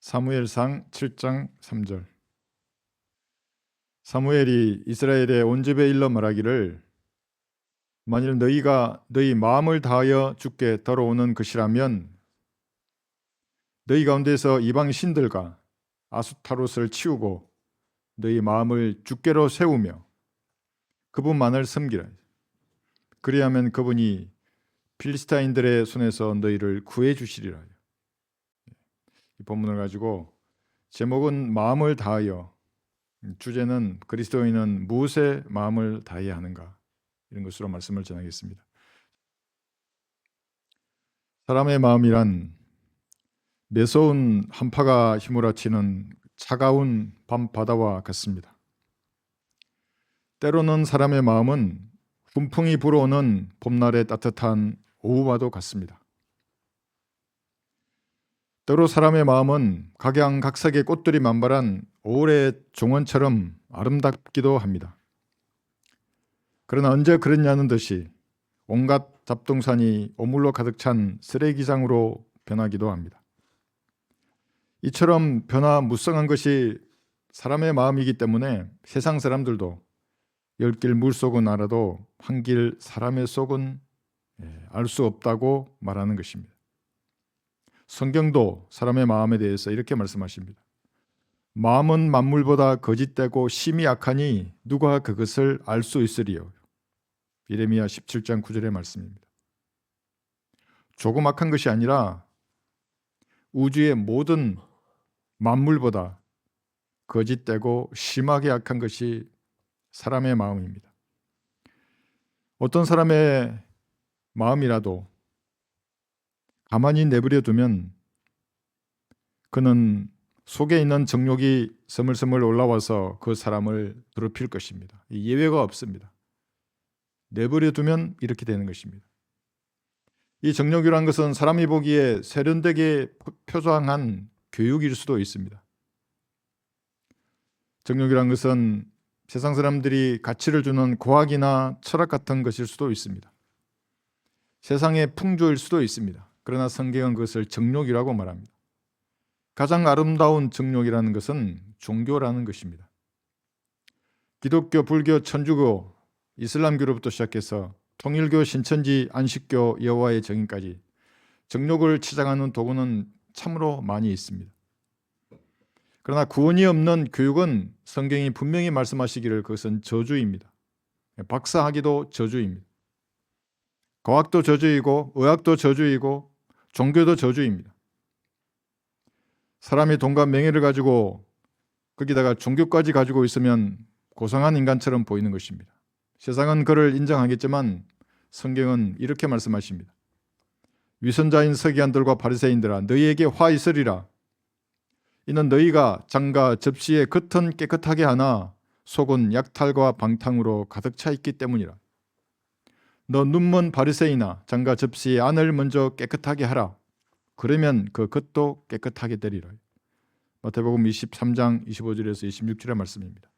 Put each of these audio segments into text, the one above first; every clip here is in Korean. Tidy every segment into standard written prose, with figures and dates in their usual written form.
사무엘상 7장 3절. 사무엘이 이스라엘의 온 집에 일러 말하기를 만일 너희가 너희 마음을 다하여 주께 더러오는 것이라면 너희 가운데서 이방 신들과 아수타롯을 치우고 너희 마음을 주께로 세우며 그분만을 섬기라. 그리하면 그분이 필리스타인들의 손에서 너희를 구해 주시리라. 이 본문을 가지고 제목은 마음을 다하여, 주제는 그리스도인은 무엇에 마음을 다해야 하는가, 이런 것으로 말씀을 전하겠습니다. 사람의 마음이란 매서운 한파가 휘몰아치는 차가운 밤바다와 같습니다. 때로는 사람의 마음은 훈풍이 불어오는 봄날의 따뜻한 오후와도 같습니다. 때로 사람의 마음은 각양각색의 꽃들이 만발한 5월의 종원처럼 아름답기도 합니다. 그러나 언제 그랬냐는 듯이 온갖 잡동산이 오물로 가득 찬 쓰레기장으로 변하기도 합니다. 이처럼 변화무쌍한 것이 사람의 마음이기 때문에 세상 사람들도 열길 물속은 알아도 한길 사람의 속은 알 수 없다고 말하는 것입니다. 성경도 사람의 마음에 대해서 이렇게 말씀하십니다. 마음은 만물보다 거짓되고 심히 악하니 누가 그것을 알 수 있으리요. 예레미야 17장 9절의 말씀입니다. 조금 악한 것이 아니라 우주의 모든 만물보다 거짓되고 심하게 악한 것이 사람의 마음입니다. 어떤 사람의 마음이라도 가만히 내버려 두면 그는 속에 있는 정욕이 스물스물 올라와서 그 사람을 더럽힐 것입니다. 예외가 없습니다. 내버려 두면 이렇게 되는 것입니다. 이 정욕이란 것은 사람이 보기에 세련되게 표장한 교육일 수도 있습니다. 정욕이란 것은 세상 사람들이 가치를 주는 과학이나 철학 같은 것일 수도 있습니다. 세상의 풍조일 수도 있습니다. 그러나 성경은 그것을 정욕이라고 말합니다. 가장 아름다운 정욕이라는 것은 종교라는 것입니다. 기독교, 불교, 천주교, 이슬람교로부터 시작해서 통일교, 신천지, 안식교, 여호와의 증인까지 정욕을 치장하는 도구는 참으로 많이 있습니다. 그러나 구원이 없는 교육은 성경이 분명히 말씀하시기를 그것은 저주입니다. 박사학위도 저주입니다. 과학도 저주이고 의학도 저주이고 종교도 저주입니다. 사람이 돈과 명예를 가지고 거기다가 종교까지 가지고 있으면 고상한 인간처럼 보이는 것입니다. 세상은 그를 인정하겠지만 성경은 이렇게 말씀하십니다. 위선자인 서기관들과 바리새인들아 너희에게 화 있으리라. 이는 너희가 장과 접시의 겉은 깨끗하게 하나 속은 약탈과 방탕으로 가득 차 있기 때문이라. 너 눈먼 바리새인아 장과 접시의 안을 먼저 깨끗하게 하라. 그러면 그 겉도 깨끗하게 되리라. 마태복음 23장 25절에서 26절의 말씀입니다.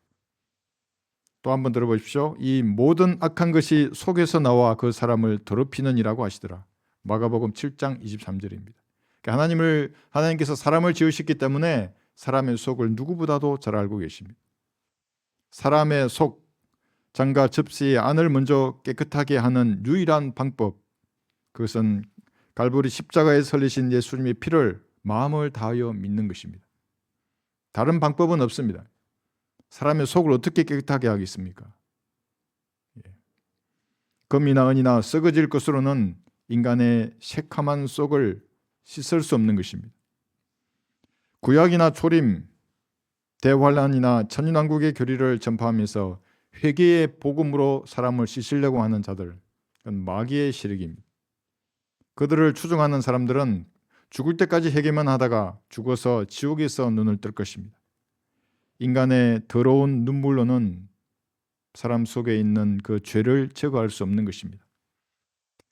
또 한번 들어보십시오. 이 모든 악한 것이 속에서 나와 그 사람을 더럽히느니라고 하시더라. 마가복음 7장 23절입니다. 하나님께서 사람을 지으셨기 때문에 사람의 속을 누구보다도 잘 알고 계십니다. 사람의 속, 장과 접시의 안을 먼저 깨끗하게 하는 유일한 방법, 그것은 갈보리 십자가에 설리신 예수님의 피를 마음을 다하여 믿는 것입니다. 다른 방법은 없습니다. 사람의 속을 어떻게 깨끗하게 하겠습니까? 금이나 은이나 썩어질 것으로는 인간의 새카만 속을 씻을 수 없는 것입니다. 구약이나 초림, 대환란이나 천인왕국의 교리를 전파하면서 회개의 복음으로 사람을 씻으려고 하는 자들, 그건 마귀의 세력입니다. 그들을 추종하는 사람들은 죽을 때까지 회개만 하다가 죽어서 지옥에서 눈을 뜰 것입니다. 인간의 더러운 눈물로는 사람 속에 있는 그 죄를 제거할 수 없는 것입니다.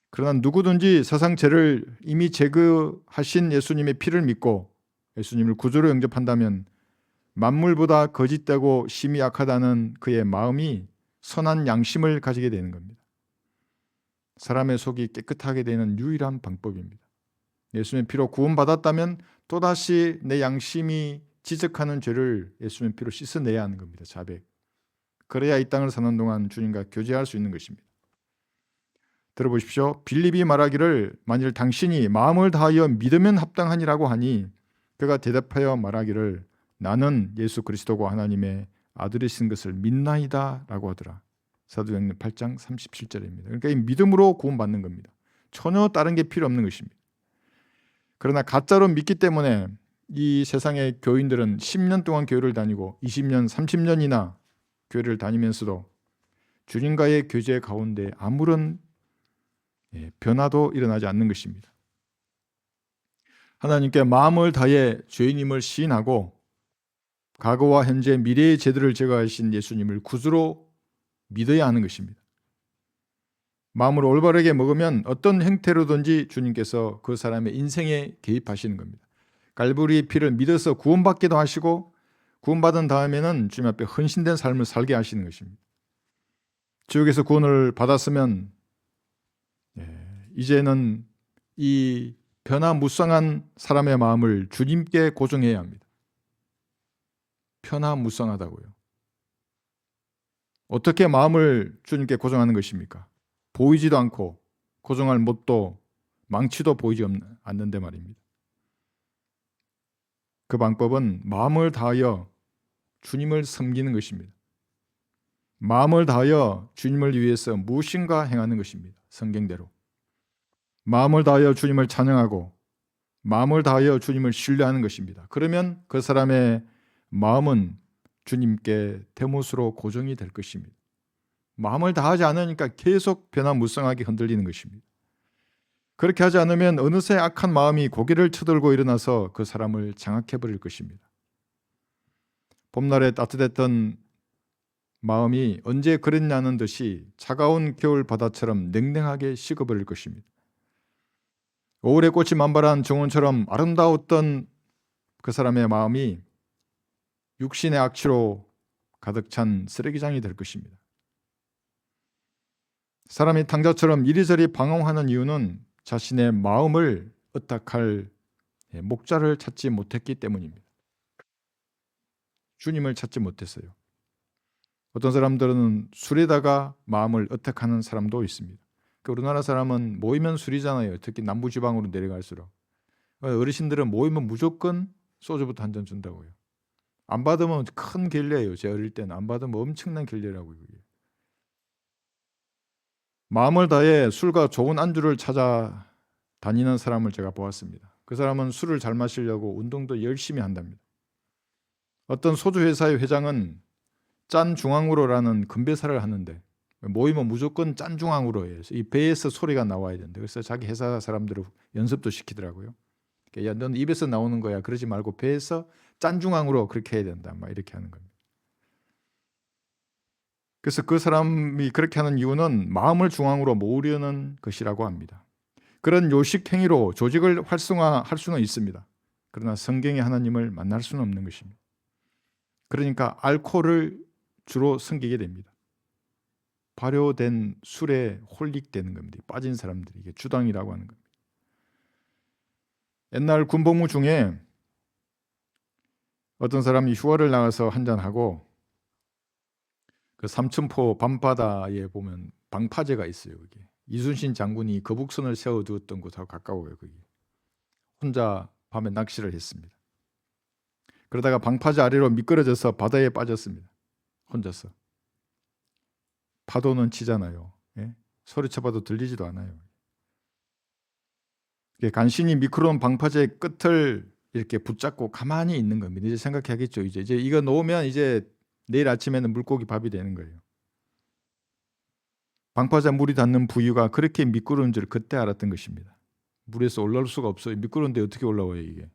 그러나 누구든지 세상 죄를 이미 제거하신 예수님의 피를 믿고 예수님을 구주로 영접한다면 만물보다 거짓되고 심히 악하다는 그의 마음이 선한 양심을 가지게 되는 겁니다. 사람의 속이 깨끗하게 되는 유일한 방법입니다. 예수님의 피로 구원받았다면 또다시 내 양심이 지적하는 죄를 예수님의 피로 씻어내야 하는 겁니다. 자백. 그래야 이 땅을 사는 동안 주님과 교제할 수 있는 것입니다. 들어보십시오. 빌립이 말하기를 만일 당신이 마음을 다하여 믿으면 합당하니라고 하니 그가 대답하여 말하기를 나는 예수 그리스도가 하나님의 아들이신 것을 믿나이다 라고 하더라. 사도행전 8장 37절입니다. 그러니까 이 믿음으로 구원받는 겁니다. 전혀 다른 게 필요 없는 것입니다. 그러나 가짜로 믿기 때문에 이 세상의 교인들은 10년 동안 교회를 다니고 20년, 30년이나 교회를 다니면서도 주님과의 교제 가운데 아무런 변화도 일어나지 않는 것입니다. 하나님께 마음을 다해 죄인임을 시인하고 과거와 현재, 미래의 죄들을 제거하신 예수님을 구주로 믿어야 하는 것입니다. 마음을 올바르게 먹으면 어떤 형태로든지 주님께서 그 사람의 인생에 개입하시는 겁니다. 갈보리의 피를 믿어서 구원받기도 하시고 구원받은 다음에는 주님 앞에 헌신된 삶을 살게 하시는 것입니다. 지옥에서 구원을 받았으면 이제는 이 변화무쌍한 사람의 마음을 주님께 고정해야 합니다. 변화무쌍하다고요. 어떻게 마음을 주님께 고정하는 것입니까? 보이지도 않고 고정할 못도 망치도 보이지 않는데 말입니다. 그 방법은 마음을 다하여 주님을 섬기는 것입니다. 마음을 다하여 주님을 위해서 무엇인가 행하는 것입니다. 성경대로. 마음을 다하여 주님을 찬양하고 마음을 다하여 주님을 신뢰하는 것입니다. 그러면 그 사람의 마음은 주님께 대못으로 고정이 될 것입니다. 마음을 다하지 않으니까 계속 변화무쌍하게 흔들리는 것입니다. 그렇게 하지 않으면 어느새 악한 마음이 고개를 쳐들고 일어나서 그 사람을 장악해버릴 것입니다. 봄날에 따뜻했던 마음이 언제 그랬냐는 듯이 차가운 겨울 바다처럼 냉랭하게 식어버릴 것입니다. 오울의 꽃이 만발한 정원처럼 아름다웠던 그 사람의 마음이 육신의 악취로 가득 찬 쓰레기장이 될 것입니다. 사람이 탕자처럼 이리저리 방황하는 이유는 자신의 마음을 의탁할 목자를 찾지 못했기 때문입니다. 주님을 찾지 못했어요. 어떤 사람들은 술에다가 마음을 의탁하는 사람도 있습니다. 우리나라 사람은 모이면 술이잖아요. 특히 남부지방으로 내려갈수록. 어르신들은 모이면 무조건 소주부터 한 잔 준다고요. 안 받으면 큰 결례예요. 제가 어릴 때는 안 받으면 엄청난 결례라고요. 마음을 다해 술과 좋은 안주를 찾아 다니는 사람을 제가 보았습니다. 그 사람은 술을 잘 마시려고 운동도 열심히 한답니다. 어떤 소주 회사의 회장은 짠중앙으로라는 건배사를 하는데 모이면 무조건 짠중앙으로 해요. 이 배에서 소리가 나와야 된다. 그래서 자기 회사 사람들을 연습도 시키더라고요. 야, 넌 입에서 나오는 거야. 그러지 말고 배에서 짠중앙으로 그렇게 해야 된다. 막 이렇게 하는 겁니다. 그래서 그 사람이 그렇게 하는 이유는 마음을 중앙으로 모으려는 것이라고 합니다. 그런 요식 행위로 조직을 활성화할 수는 있습니다. 그러나 성경의 하나님을 만날 수는 없는 것입니다. 그러니까 알코올을 주로 섬기게 됩니다. 발효된 술에 홀릭되는 겁니다. 빠진 사람들이 이게 주당이라고 하는 겁니다. 옛날 군복무 중에 어떤 사람이 휴가를 나가서 한잔하고 그 삼천포 밤바다에 보면 방파제가 있어요. 그게 이순신 장군이 거북선을 세워두었던 곳하고 가까워요. 거기 혼자 밤에 낚시를 했습니다. 그러다가 방파제 아래로 미끄러져서 바다에 빠졌습니다. 혼자서. 파도는 치잖아요. 예? 소리쳐봐도 들리지도 않아요. 간신히 미끄러운 방파제 끝을 이렇게 붙잡고 가만히 있는 겁니다. 이제 생각해야겠죠. 이제 이거 놓으면 이제 내일 아침에는 물고기 밥이 되는 거예요. 방파제 물이 닿는 부위가 그렇게 미끄러운 줄 그때 알았던 것입니다. 물에서 올라올 수가 없어요. 미끄러운데 어떻게 올라와요 이게.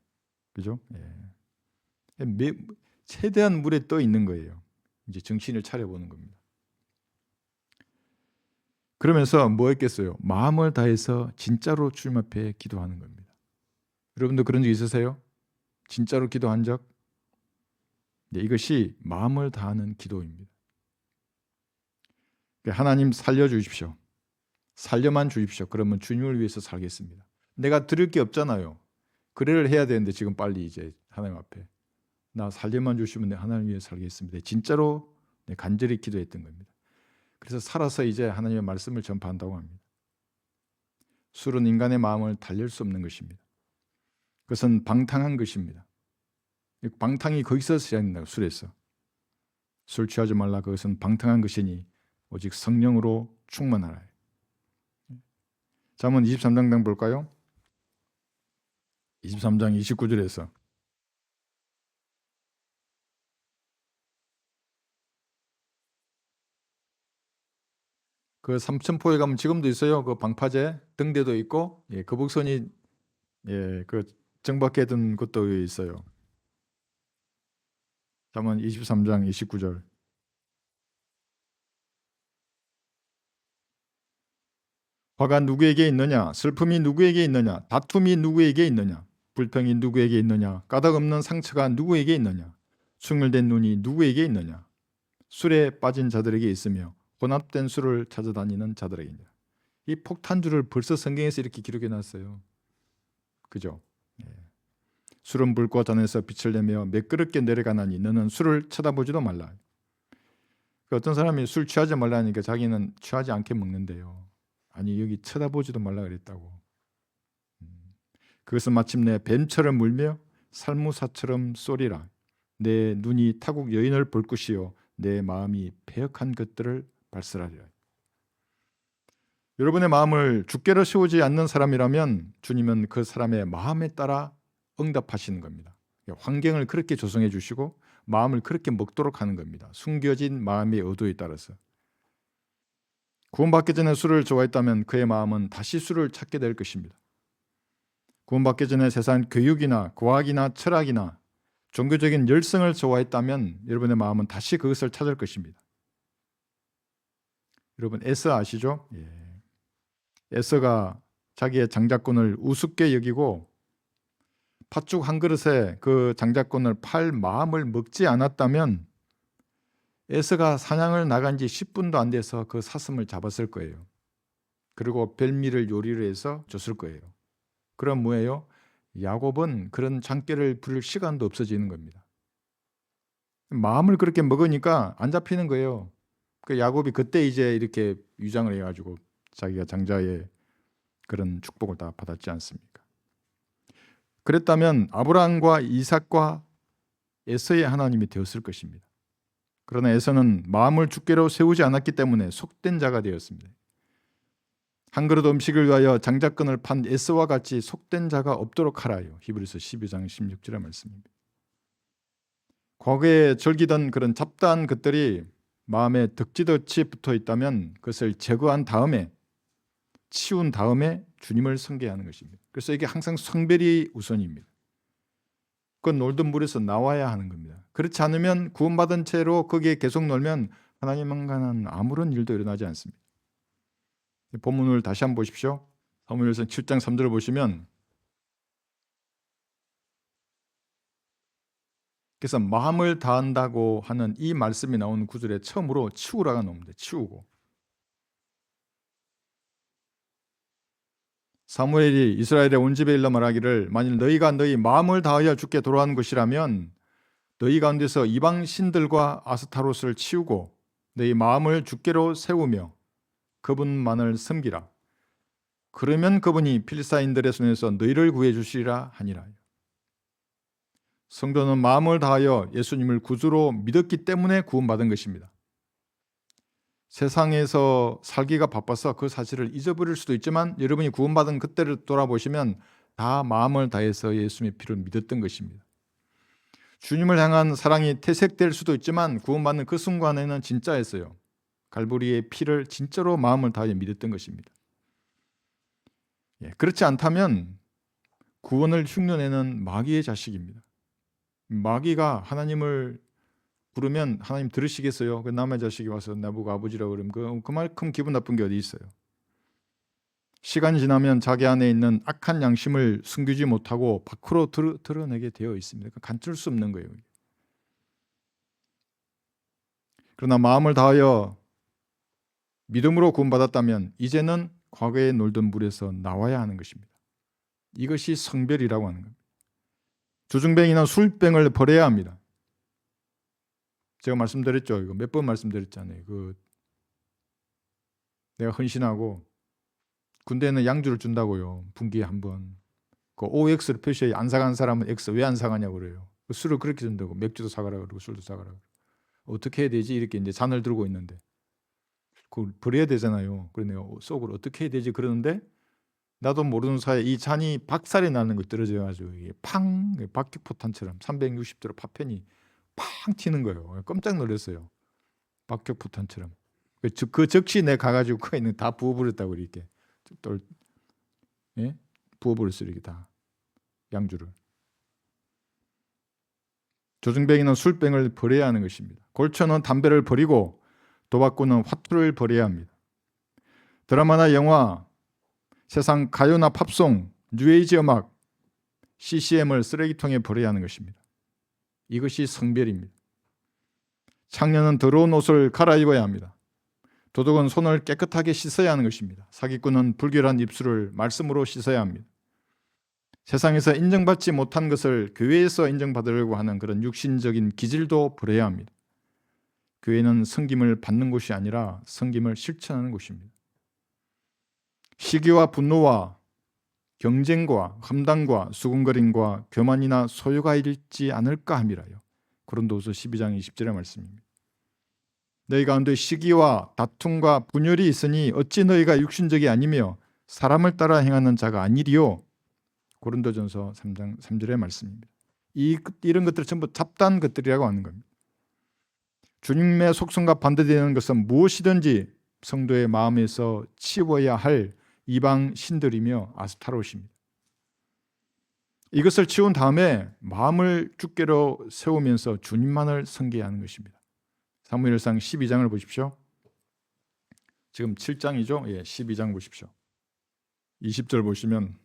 그죠? 예. 최대한 물에 떠 있는 거예요. 이제 정신을 차려보는 겁니다. 그러면서 뭐 했겠어요? 마음을 다해서 진짜로 주님 앞에 기도하는 겁니다. 여러분도 그런 적 있으세요? 진짜로 기도한 적? 네, 이것이 마음을 다하는 기도입니다. 하나님 살려주십시오. 살려만 주십시오. 그러면 주님을 위해서 살겠습니다. 내가 드릴 게 없잖아요. 그래를 해야 되는데 지금 빨리 이제 하나님 앞에 나 살림만 주시면 하나님 위해 살겠습니다. 진짜로 간절히 기도했던 겁니다. 그래서 살아서 이제 하나님의 말씀을 전파한다고 합니다. 술은 인간의 마음을 달랠 수 없는 것입니다. 그것은 방탕한 것입니다. 방탕이 거기서 시작된다고. 술에서. 술 취하지 말라. 그것은 방탕한 것이니 오직 성령으로 충만하라. 자, 한번 23장 볼까요? 23장 29절에서 그 삼천포에 가면 지금도 있어요. 그 방파제 등대도 있고, 거북선이 그 정박해 둔 곳도 있어요. 잠언 23장 29절. 화가 누구에게 있느냐? 슬픔이 누구에게 있느냐? 다툼이 누구에게 있느냐? 불평이 누구에게 있느냐? 까닭없는 상처가 누구에게 있느냐? 충혈된 눈이 누구에게 있느냐? 술에 빠진 자들에게 있으며 혼합된 술을 찾아다니는 자들에게냐. 이 폭탄주를 벌써 성경에서 이렇게 기록해 놨어요. 그죠? 술은 불과 잔에서 빛을 내며 매끄럽게 내려가나니 너는 술을 쳐다보지도 말라. 어떤 사람이 술 취하지 말라니까 자기는 취하지 않게 먹는데요. 아니 여기 쳐다보지도 말라 그랬다고. 그것은 마침내 뱀처럼 물며 살무사처럼 쏘리라. 내 눈이 타국 여인을 볼 것이요 내 마음이 패역한 것들을 발설하리라. 여러분의 마음을 주께로 세우지 않는 사람이라면 주님은 그 사람의 마음에 따라 응답하시는 겁니다. 환경을 그렇게 조성해 주시고 마음을 그렇게 먹도록 하는 겁니다. 숨겨진 마음의 의도에 따라서. 구원받기 전에 술을 좋아했다면 그의 마음은 다시 술을 찾게 될 것입니다. 구원받기 전에 세상 교육이나 과학이나 철학이나 종교적인 열성을 좋아했다면 여러분의 마음은 다시 그것을 찾을 것입니다. 여러분 에서 아시죠? 에서가 자기의 장자권을 우습게 여기고 팥죽 한 그릇에 그 장자권을 팔 마음을 먹지 않았다면 에서가 사냥을 나간 지 10분도 안 돼서 그 사슴을 잡았을 거예요. 그리고 별미를 요리를 해서 줬을 거예요. 그럼 뭐예요? 야곱은 그런 장깨를 부릴 시간도 없어지는 겁니다. 마음을 그렇게 먹으니까 안 잡히는 거예요. 그 야곱이 그때 이제 이렇게 위장을 해가지고 자기가 장자의 그런 축복을 다 받았지 않습니까? 그랬다면 아브라함과 이삭과 에서의 하나님이 되었을 것입니다. 그러나 에서는 마음을 주께로 세우지 않았기 때문에 속된 자가 되었습니다. 한 그릇 음식을 위하여 장자권을 판 에서와 같이 속된 자가 없도록 하라요. 히브리서 12장 16절의 말씀입니다. 과거에 즐기던 그런 잡다한 것들이 마음에 덕지덕지 붙어 있다면 그것을 제거한 다음에 치운 다음에 주님을 섬겨야 하는 것입니다. 그래서 이게 항상 성별이 우선입니다. 그건 놀던 물에서 나와야 하는 겁니다. 그렇지 않으면 구원받은 채로 거기에 계속 놀면 하나님과는 아무런 일도 일어나지 않습니다. 본문을 다시 한번 보십시오. 사무엘상 7장 3절을 보시면 그래서 마음을 다한다고 하는 이 말씀이 나오는 구절에 처음으로 치우라가 나옵니다. 치우고. 사무엘이 이스라엘의 온 집에 일러 말하기를 만일 너희가 너희 마음을 다하여 주께 돌아가는 것이라면 너희 가운데서 이방 신들과 아스타롯을 치우고 너희 마음을 주께로 세우며 그분만을 섬기라. 그러면 그분이 필리스타인들의 손에서 너희를 구해 주시리라 하니라. 성도는 마음을 다하여 예수님을 구주로 믿었기 때문에 구원받은 것입니다. 세상에서 살기가 바빠서 그 사실을 잊어버릴 수도 있지만 여러분이 구원받은 그때를 돌아보시면 다 마음을 다해서 예수님의 피를 믿었던 것입니다. 주님을 향한 사랑이 퇴색될 수도 있지만 구원받는 그 순간에는 진짜였어요. 갈보리의 피를 진짜로 마음을 다해 믿었던 것입니다. 그렇지 않다면 구원을 흉내내는 마귀의 자식입니다. 마귀가 하나님을 부르면 하나님 들으시겠어요? 그 남의 자식이 와서 나보고 아버지라고 그러면 그만큼 기분 나쁜 게 어디 있어요? 시간이 지나면 자기 안에 있는 악한 양심을 숨기지 못하고 밖으로 드러내게 되어 있습니다. 감출 수 없는 거예요. 그러나 마음을 다하여 믿음으로 구원받았다면 이제는 과거에 놀던 물에서 나와야 하는 것입니다. 이것이 성별이라고 하는 겁니다. 주중뱅이는 술병을 버려야 합니다. 제가 말씀드렸죠. 이거 몇 번 말씀드렸잖아요. 내가 헌신하고 군대에는 양주를 준다고요. 분기에 한 번. 그 OX를 표시해 안 사간 사람은 X 왜 안 사가냐고 그래요. 술을 그렇게 준다고. 맥주도 사가라 그러고 술도 사가라 그러고. 어떻게 해야 되지? 이렇게 이제 잔을 들고 있는데 그걸 버려야 되잖아요. 그래 내가 속으로 어떻게 해야 되지? 그러는데 나도 모르는 사이에 이 잔이 박살이 나는 거 떨어져가지고 이게 팡 박격포탄처럼 360도로 파편이 팡 튀는 거예요. 깜짝 놀랐어요. 박격포탄처럼. 그 즉시 내 가가지고 그 있는 다 부어버렸다고 이렇게 또 예? 부어버렸어요 이렇게 다 양주를. 조중뱅이는 술병을 버려야 하는 것입니다. 골초는 담배를 버리고 도박꾼은 화투를 버려야 합니다. 드라마나 영화, 세상 가요나 팝송, 뉴에이지 음악, CCM을 쓰레기통에 버려야 하는 것입니다. 이것이 성별입니다. 창녀는 더러운 옷을 갈아입어야 합니다. 도둑은 손을 깨끗하게 씻어야 하는 것입니다. 사기꾼은 불결한 입술을 말씀으로 씻어야 합니다. 세상에서 인정받지 못한 것을 교회에서 인정받으려고 하는 그런 육신적인 기질도 버려야 합니다. 교회는 섬김을 받는 곳이 아니라 섬김을 실천하는 곳입니다. 시기와 분노와 경쟁과 험담과 수군거림과 교만이나 소유가 있지 않을까 함이라요. 고린도후서 12장 20절의 말씀입니다. 너희 가운데 시기와 다툼과 분열이 있으니 어찌 너희가 육신적이 아니며 사람을 따라 행하는 자가 아니리요. 고린도전서 3장 3절의 말씀입니다. 이런 것들 전부 잡다한 것들이라고 하는 겁니다. 주님의 속성과 반대되는 것은 무엇이든지 성도의 마음에서 치워야 할 이방 신들이며 아스타롯입니다. 이것을 치운 다음에 마음을 주께로 세우면서 주님만을 섬기하는 것입니다. 사무엘상 12장을 보십시오. 지금 7장이죠. 12장 보십시오. 20절 보시면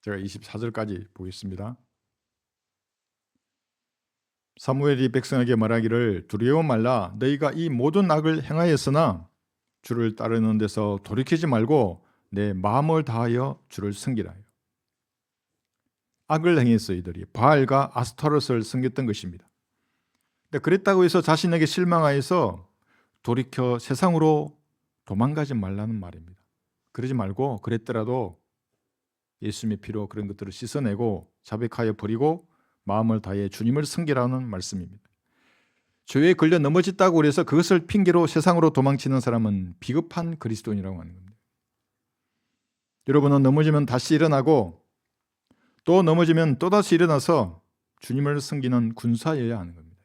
제가 24절까지 보겠습니다. 사무엘이 백성에게 말하기를 두려워 말라. 너희가 이 모든 악을 행하였으나 주를 따르는 데서 돌이키지 말고 내 마음을 다하여 주를 섬기라. 악을 행했어요. 이들이 바알과 아스타롯을 섬겼던 것입니다. 그랬다고 해서 자신에게 실망하여서 돌이켜 세상으로 도망가지 말라는 말입니다. 그러지 말고 그랬더라도 예수님의 피로 그런 것들을 씻어내고 자백하여 버리고 마음을 다해 주님을 섬기라는 말씀입니다. 죄에 걸려 넘어졌다고 해서 그것을 핑계로 세상으로 도망치는 사람은 비겁한 그리스도인이라고 하는 겁니다. 여러분은 넘어지면 다시 일어나고 또 넘어지면 또다시 일어나서 주님을 섬기는 군사여야 하는 겁니다.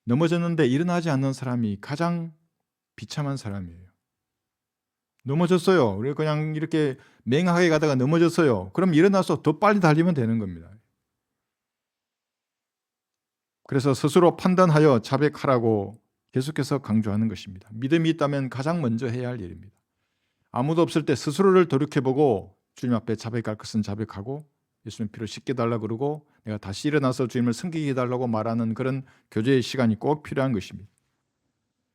넘어졌는데 일어나지 않는 사람이 가장 비참한 사람이에요. 넘어졌어요. 우리 그냥 이렇게 맹하게 가다가 넘어졌어요. 그럼 일어나서 더 빨리 달리면 되는 겁니다. 그래서 스스로 판단하여 자백하라고 계속해서 강조하는 것입니다. 믿음이 있다면 가장 먼저 해야 할 일입니다. 아무도 없을 때 스스로를 돌이켜보고 주님 앞에 자백할 것은 자백하고 예수님 피로 씻게 달라고 그러고 내가 다시 일어나서 주님을 섬기게 해달라고 말하는 그런 교제의 시간이 꼭 필요한 것입니다.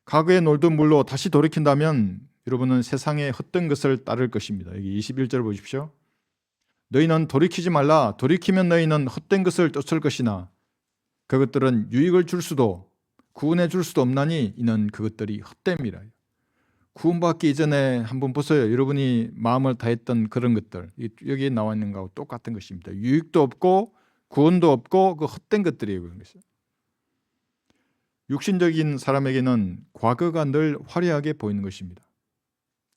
과거에 놀던 물로 다시 돌이킨다면 여러분은 세상의 헛된 것을 따를 것입니다. 여기 21절 보십시오. 너희는 돌이키지 말라. 돌이키면 너희는 헛된 것을 쫓을 것이나 그것들은 유익을 줄 수도 구원해 줄 수도 없나니 이는 그것들이 헛됨이라. 구원받기 이전에 한번 보세요. 여러분이 마음을 다했던 그런 것들 여기에 나와 있는 거하고 똑같은 것입니다. 유익도 없고 구원도 없고 그 헛된 것들이에요. 그런 것이. 육신적인 사람에게는 과거가 늘 화려하게 보이는 것입니다.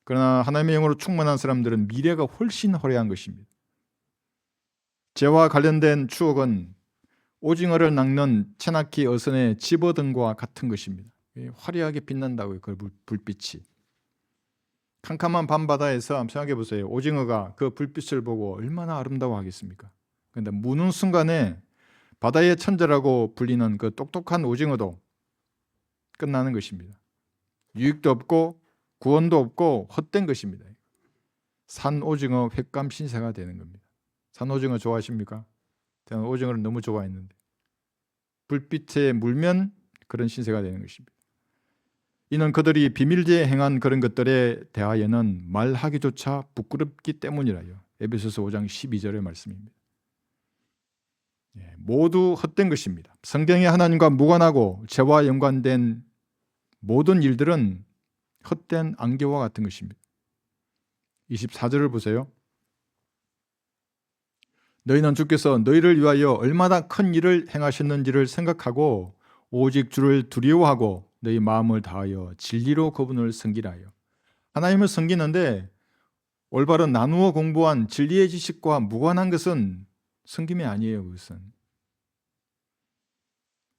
그러나 하나님의 영으로 충만한 사람들은 미래가 훨씬 화려한 것입니다. 죄와 관련된 추억은 오징어를 낚는 체나키 어선의 집어등과 같은 것입니다. 화려하게 빛난다고요. 그 불빛이. 캄캄한 밤바다에서 한번 생각해 보세요. 오징어가 그 불빛을 보고 얼마나 아름다워하겠습니까? 그런데 무는 순간에 바다의 천재라고 불리는 그 똑똑한 오징어도 끝나는 것입니다. 유익도 없고 구원도 없고 헛된 것입니다. 산 오징어 횟감 신세가 되는 겁니다. 산 오징어 좋아하십니까? 저는 오징어를 너무 좋아했는데 불빛에 물면 그런 신세가 되는 것입니다. 이는 그들이 비밀리에 행한 그런 것들에 대하여는 말하기조차 부끄럽기 때문이라요. 에베소서 5장 12절의 말씀입니다. 모두 헛된 것입니다. 성경에 하나님과 무관하고 죄와 연관된 모든 일들은 헛된 안개와 같은 것입니다. 24절을 보세요. 너희는 주께서 너희를 위하여 얼마나 큰 일을 행하셨는지를 생각하고 오직 주를 두려워하고 너희 마음을 다하여 진리로 그분을 섬기라요. 하나님을 섬기는데 올바른 나누어 공부한 진리의 지식과 무관한 것은 섬김이 아니에요. 그것은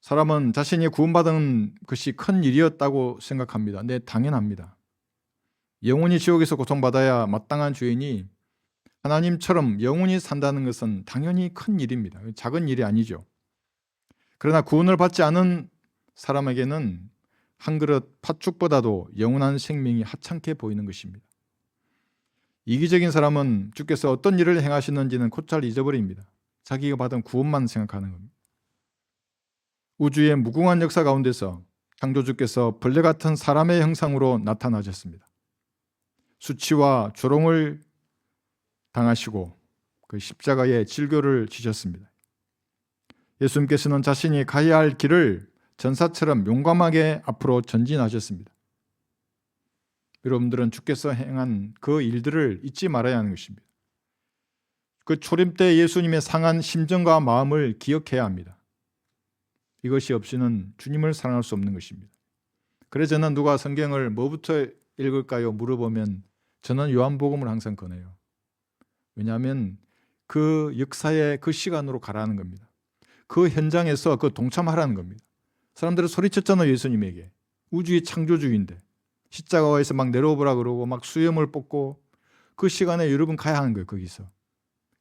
사람은 자신이 구원받은 것이 큰 일이었다고 생각합니다. 네, 당연합니다. 영원히 지옥에서 고통받아야 마땅한 죄인이 하나님처럼 영원히 산다는 것은 당연히 큰 일입니다. 작은 일이 아니죠. 그러나 구원을 받지 않은 사람에게는 한 그릇 팥죽보다도 영원한 생명이 하찮게 보이는 것입니다. 이기적인 사람은 주께서 어떤 일을 행하시는지는 곧잘 잊어버립니다. 자기가 받은 구원만 생각하는 겁니다. 우주의 무궁한 역사 가운데서 창조주께서 벌레 같은 사람의 형상으로 나타나셨습니다. 수치와 조롱을 당하시고 그 십자가의 질교를 지셨습니다. 예수님께서는 자신이 가야 할 길을 전사처럼 용감하게 앞으로 전진하셨습니다. 여러분들은 주께서 행한 그 일들을 잊지 말아야 하는 것입니다. 그 초림 때 예수님의 상한 심정과 마음을 기억해야 합니다. 이것이 없이는 주님을 사랑할 수 없는 것입니다. 그래서 저는 누가 성경을 뭐부터 읽을까요? 물어보면 저는 요한복음을 항상 권해요. 왜냐하면 그 역사의 그 시간으로 가라는 겁니다. 그 현장에서 그 동참하라는 겁니다. 사람들은 소리쳤잖아요. 예수님에게. 우주의 창조주인데 십자가에서 막 내려오라 그러고 막 수염을 뽑고 그 시간에 여러분 가야 하는 거예요. 거기서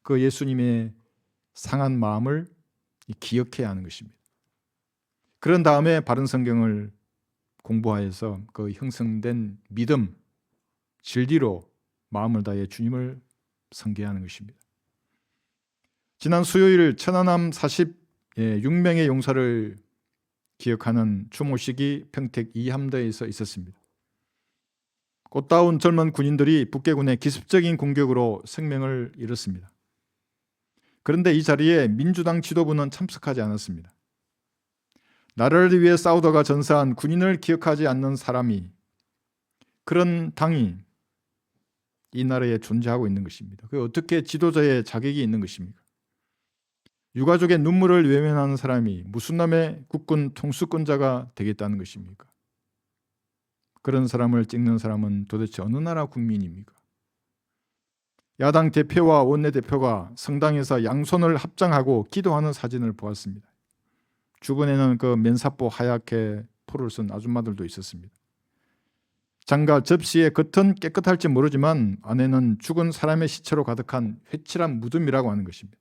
그 예수님의 상한 마음을 기억해야 하는 것입니다. 그런 다음에 바른 성경을 공부하여서 그 형성된 믿음, 진리로 마음을 다해 주님을 섬겨야 하는 것입니다. 지난 수요일 천안함 46명의 용사를 기억하는 추모식이 평택 이함대에서 있었습니다. 꽃다운 젊은 군인들이 북괴군의 기습적인 공격으로 생명을 잃었습니다. 그런데 이 자리에 민주당 지도부는 참석하지 않았습니다. 나라를 위해 싸우다가 전사한 군인을 기억하지 않는 사람이, 그런 당이 이 나라에 존재하고 있는 것입니다. 그 어떻게 지도자의 자격이 있는 것입니까? 유가족의 눈물을 외면하는 사람이 무슨 놈의 국군 통수권자가 되겠다는 것입니까? 그런 사람을 찍는 사람은 도대체 어느 나라 국민입니까? 야당 대표와 원내대표가 성당에서 양손을 합장하고 기도하는 사진을 보았습니다. 주변에는 그 면사포 하얗게 포를 쓴 아줌마들도 있었습니다. 장가 접시의 겉은 깨끗할지 모르지만 안에는 죽은 사람의 시체로 가득한 회칠한 무덤이라고 하는 것입니다.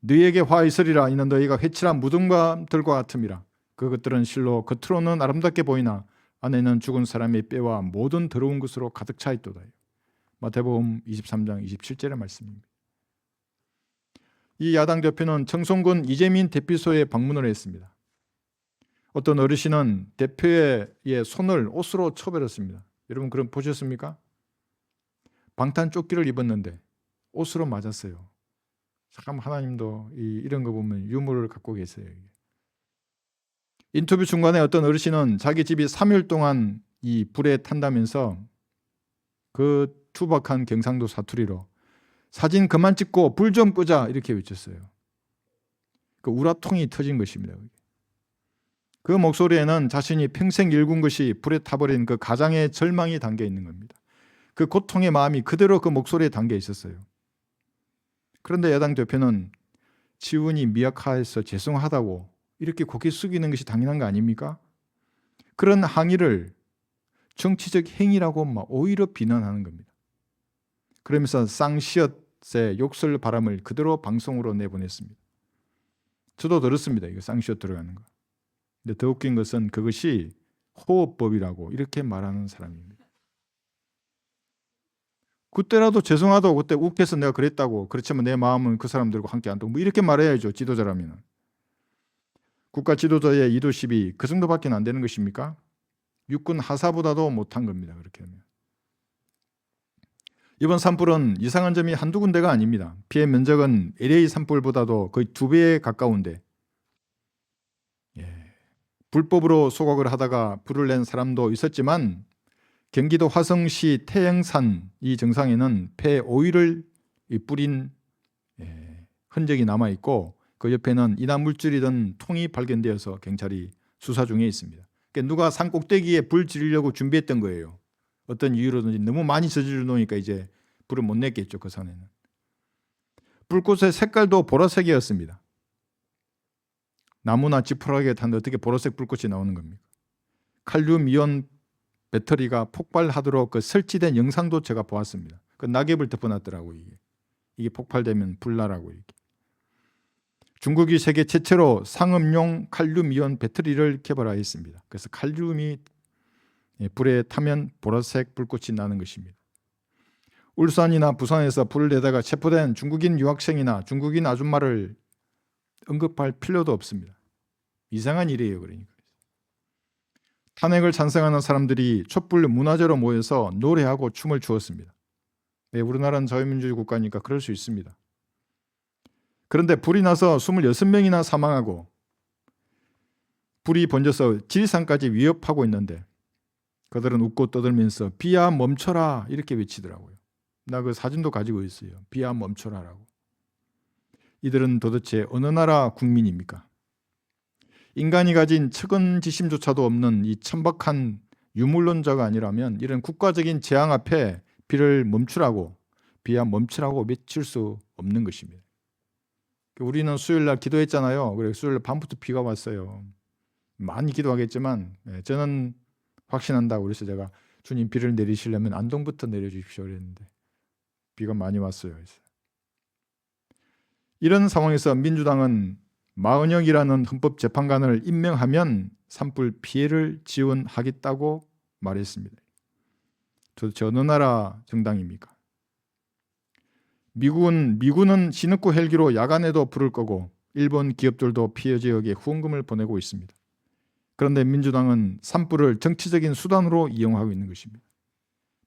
너희에게 화 있으리라. 이는 너희가 회칠한 무덤들과 같음이라. 그것들은 실로 겉으로는 아름답게 보이나 안에는 죽은 사람의 뼈와 모든 더러운 것으로 가득 차 있도다. 마태복음 23장 27절의 말씀입니다. 이 야당 대표는 청송군 이재민 대피소에 방문을 했습니다. 어떤 어르신은 대표의 손을 옷으로 쳐버렸습니다. 여러분 그럼 보셨습니까? 방탄조끼를 입었는데 옷으로 맞았어요. 참 하나님도 이런 거 보면 유머를 갖고 계세요. 인터뷰 중간에 어떤 어르신은 자기 집이 3일 동안 이 불에 탄다면서 그 투박한 경상도 사투리로 사진 그만 찍고 불 좀 끄자 이렇게 외쳤어요. 그 우라통이 터진 것입니다. 그 목소리에는 자신이 평생 일군 것이 불에 타버린 그 가장의 절망이 담겨 있는 겁니다. 그 고통의 마음이 그대로 그 목소리에 담겨 있었어요. 그런데 야당 대표는 지훈이 미약해서 죄송하다고 이렇게 고개 숙이는 것이 당연한 거 아닙니까? 그런 항의를 정치적 행위라고 막 오히려 비난하는 겁니다. 그러면서 쌍시엇의 욕설 바람을 그대로 방송으로 내보냈습니다. 저도 들었습니다. 이거 쌍시엇 들어가는 거. 근데 더 웃긴 것은 그것이 호흡법이라고 이렇게 말하는 사람입니다. 그때라도 죄송하다고 그때 욱해서 내가 그랬다고, 그렇지만 내 마음은 그 사람들과 함께 안 두고 뭐 이렇게 말해야죠. 지도자라면. 국가 지도자의 리더십이 그 정도밖에 안 되는 것입니까? 육군 하사보다도 못한 겁니다. 그렇게 하면. 이번 산불은 이상한 점이 한두 군데가 아닙니다. 피해 면적은 LA 산불보다도 거의 2배에 가까운데 불법으로 소각을 하다가 불을 낸 사람도 있었지만 경기도 화성시 태영산 이 정상에는 폐 오일을 뿌린 흔적이 남아있고 그 옆에는 이나 물질이든 통이 발견되어서 경찰이 수사 중에 있습니다. 그러니까 누가 산 꼭대기에 불 지르려고 준비했던 거예요. 어떤 이유로든지 너무 많이 저질러 놓으니까 이제 불을 못 냈겠죠. 그 산에는. 불꽃의 색깔도 보라색이었습니다. 나무나 지푸라기에 탔는데 어떻게 보라색 불꽃이 나오는 겁니까? 칼륨 이온 배터리가 폭발하도록 그 설치된 영상도 제가 보았습니다. 그 낙엽을 덮어놨더라고요. 이게 폭발되면 불나라고 이렇게. 중국이 세계 최초로 상업용 칼륨 이온 배터리를 개발하였습니다. 그래서 칼륨이 불에 타면 보라색 불꽃이 나는 것입니다. 울산이나 부산에서 불을 내다가 체포된 중국인 유학생이나 중국인 아줌마를 언급할 필요도 없습니다. 이상한 일이에요. 그러니까. 탄핵을 찬성하는 사람들이 촛불 문화제로 모여서 노래하고 춤을 추었습니다. 네, 우리나라는 자유민주주의 국가니까 그럴 수 있습니다. 그런데 불이 나서 26명이나 사망하고 불이 번져서 지리산까지 위협하고 있는데 그들은 웃고 떠들면서 비야 멈춰라 이렇게 외치더라고요. 나 그 사진도 가지고 있어요. 비야 멈춰라라고. 이들은 도대체 어느 나라 국민입니까? 인간이 가진 측은지심조차도 없는 이 천박한 유물론자가 아니라면 이런 국가적인 재앙 앞에 비를 멈추라고 비야 멈추라고 외칠 수 없는 것입니다. 우리는 수요일날 기도했잖아요. 그래서 수요일 밤부터 비가 왔어요. 많이 기도하겠지만 저는 확신한다고 그래서 제가 주님 비를 내리시려면 안동부터 내려주십시오 그랬는데 비가 많이 왔어요. 이런 상황에서 민주당은 마은영이라는 헌법재판관을 임명하면 산불 피해를 지원하겠다고 말했습니다. 도대체 어느 나라 정당입니까? 미군은 진흙구 헬기로 야간에도 불을 끄고 일본 기업들도 피해 지역에 후원금을 보내고 있습니다. 그런데 민주당은 산불을 정치적인 수단으로 이용하고 있는 것입니다.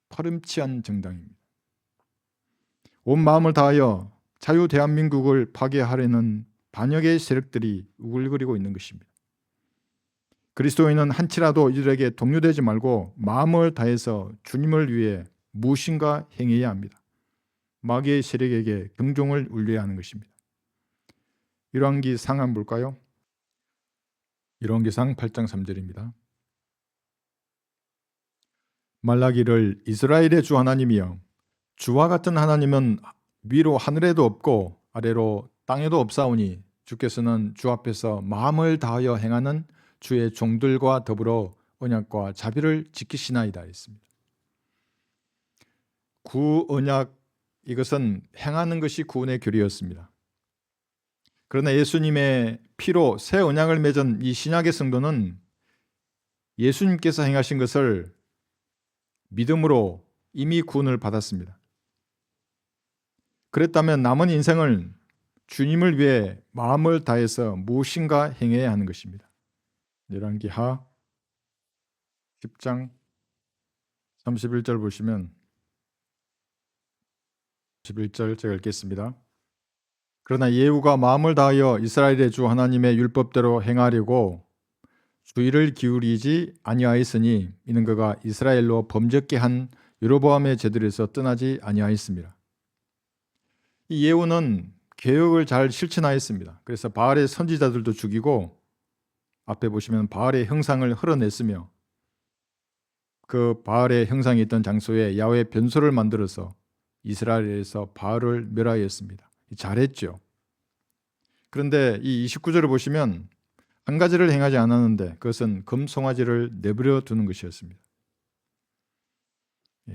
파렴치한 정당입니다. 온 마음을 다하여 자유 대한민국을 파괴하려는 반역의 세력들이 우글거리고 있는 것입니다. 그리스도인은 한치라도 이들에게 동요되지 말고 마음을 다해서 주님을 위해 무엇인가 행해야 합니다. 마귀의 세력에게 경종을 울려야 하는 것입니다. 열왕기상 한번 볼까요? 열왕기상 8장 3절입니다. 말라기를 이스라엘의 주 하나님이여 주와 같은 하나님은 위로 하늘에도 없고 아래로 땅에도 없사오니 주께서는 주 앞에서 마음을 다하여 행하는 주의 종들과 더불어 언약과 자비를 지키시나이다 했습니다. 구언약 이것은 행하는 것이 구원의 교리였습니다. 그러나 예수님의 피로 새 언약을 맺은 이 신약의 성도는 예수님께서 행하신 것을 믿음으로 이미 구원을 받았습니다. 그랬다면 남은 인생을 주님을 위해 마음을 다해서 무엇인가 행해야 하는 것입니다. 열왕기하 10장 31절 보시면 11절 제가 읽겠습니다. 그러나 예후가 마음을 다하여 이스라엘의 주 하나님의 율법대로 행하려고 주의를 기울이지 아니하였으니 이는 그가 이스라엘로 범죄케 한 여로보암의 제들에서 떠나지 아니하였습니다. 이 예후는 개혁을 잘 실천하였습니다. 그래서 바알의 선지자들도 죽이고 앞에 보시면 바알의 형상을 헐어냈으며 그 바알의 형상이 있던 장소에 야훼 변소를 만들어서 이스라엘에서 바알을 멸하였습니다. 잘했죠. 그런데 이 29절을 보시면 한 가지를 행하지 않았는데 그것은 금송아지를 내버려 두는 것이었습니다.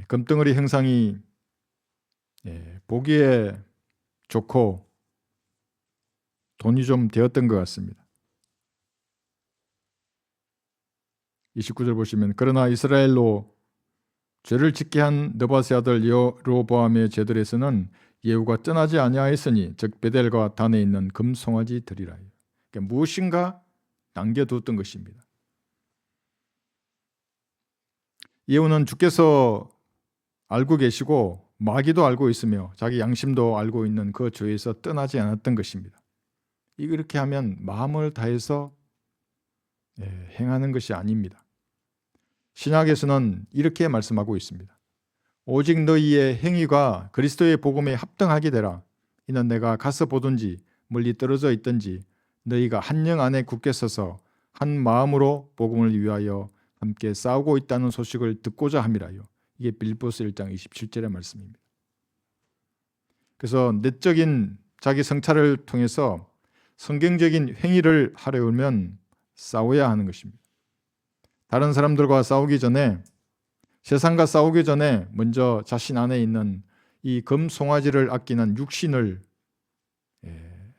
금덩어리 형상이 보기에 좋고 돈이 좀 되었던 것 같습니다. 29절 보시면 그러나 이스라엘로 죄를 짓게 한 느바세 아들 여로보암의 제들에서는 예후가 떠나지 아니하였으니 즉 베델과 단에 있는 금송아지들이라. 그러니까 무엇인가 남겨두었던 것입니다. 예후는 주께서 알고 계시고 마귀도 알고 있으며 자기 양심도 알고 있는 그 죄에서 떠나지 않았던 것입니다. 이렇게 하면 마음을 다해서 행하는 것이 아닙니다. 신약에서는 이렇게 말씀하고 있습니다. 오직 너희의 행위가 그리스도의 복음에 합당하게 되라. 이는 내가 가서 보든지 멀리 떨어져 있든지 너희가 한 영 안에 굳게 서서 한 마음으로 복음을 위하여 함께 싸우고 있다는 소식을 듣고자 함이라요. 이게 빌립보서 1장 27절의 말씀입니다. 그래서 내적인 자기 성찰을 통해서 성경적인 행위를 하려면 싸워야 하는 것입니다. 다른 사람들과 싸우기 전에, 세상과 싸우기 전에 먼저 자신 안에 있는 이 금송아지를 아끼는 육신을